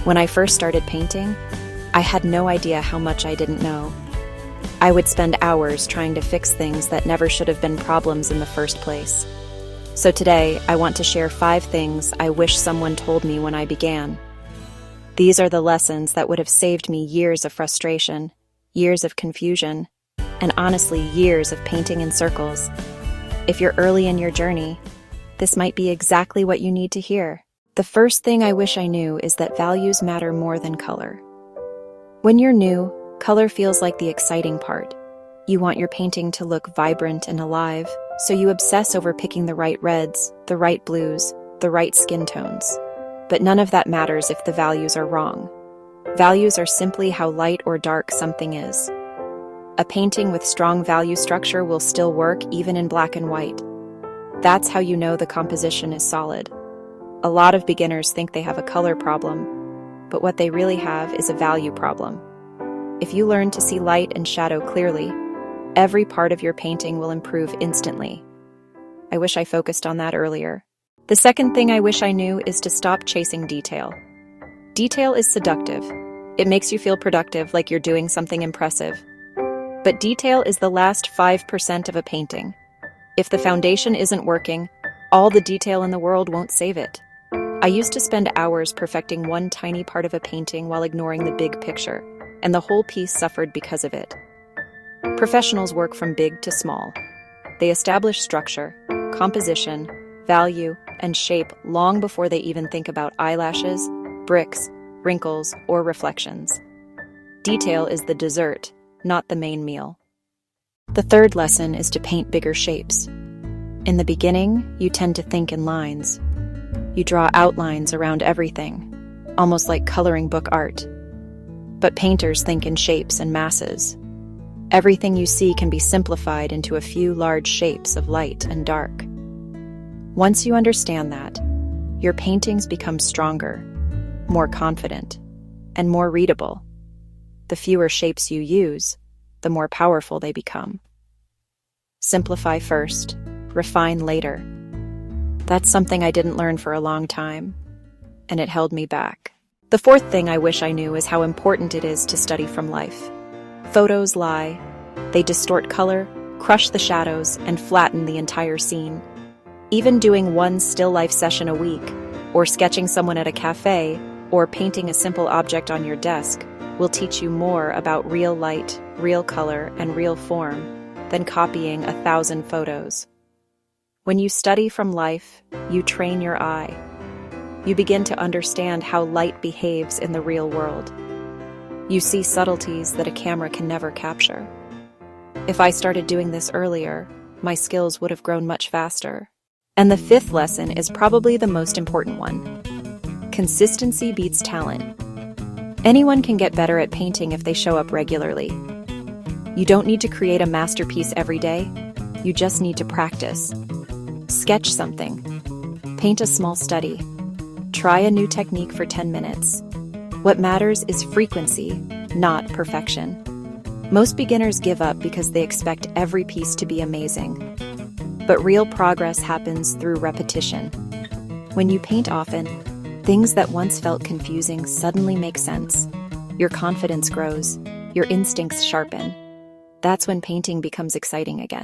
When I first started painting, I had no idea how much I didn't know. I would spend hours trying to fix things that never should have been problems in the first place. So today, I want to share 5 things I wish someone told me when I began. These are the lessons that would have saved me years of frustration, years of confusion, and honestly, years of painting in circles. If you're early in your journey, this might be exactly what you need to hear. The first thing I wish I knew is that values matter more than color. When you're new, color feels like the exciting part. You want your painting to look vibrant and alive, so you obsess over picking the right reds, the right blues, the right skin tones. But none of that matters if the values are wrong. Values are simply how light or dark something is. A painting with strong value structure will still work even in black and white. That's how you know the composition is solid. A lot of beginners think they have a color problem, but what they really have is a value problem. If you learn to see light and shadow clearly, every part of your painting will improve instantly. I wish I focused on that earlier. The second thing I wish I knew is to stop chasing detail. Detail is seductive. It makes you feel productive, like you're doing something impressive. But detail is the last 5% of a painting. If the foundation isn't working, all the detail in the world won't save it. I used to spend hours perfecting one tiny part of a painting while ignoring the big picture, and the whole piece suffered because of it. Professionals work from big to small. They establish structure, composition, value, and shape long before they even think about eyelashes, bricks, wrinkles, or reflections. Detail is the dessert, not the main meal. The third lesson is to paint bigger shapes. In the beginning, you tend to think in lines. You draw outlines around everything, almost like coloring book art. But painters think in shapes and masses. Everything you see can be simplified into a few large shapes of light and dark. Once you understand that, your paintings become stronger, more confident, and more readable. The fewer shapes you use, the more powerful they become. Simplify first, refine later. That's something I didn't learn for a long time, and it held me back. The fourth thing I wish I knew is how important it is to study from life. Photos lie. They distort color, crush the shadows, and flatten the entire scene. Even doing one still life session a week, or sketching someone at a cafe, or painting a simple object on your desk will teach you more about real light, real color, and real form than copying 1,000 photos. When you study from life, you train your eye. You begin to understand how light behaves in the real world. You see subtleties that a camera can never capture. If I started doing this earlier, my skills would have grown much faster. And the fifth lesson is probably the most important one. Consistency beats talent. Anyone can get better at painting if they show up regularly. You don't need to create a masterpiece every day. You just need to practice. Sketch something. Paint a small study. Try a new technique for 10 minutes. What matters is frequency, not perfection. Most beginners give up because they expect every piece to be amazing. But real progress happens through repetition. When you paint often, things that once felt confusing suddenly make sense. Your confidence grows, your instincts sharpen. That's when painting becomes exciting again.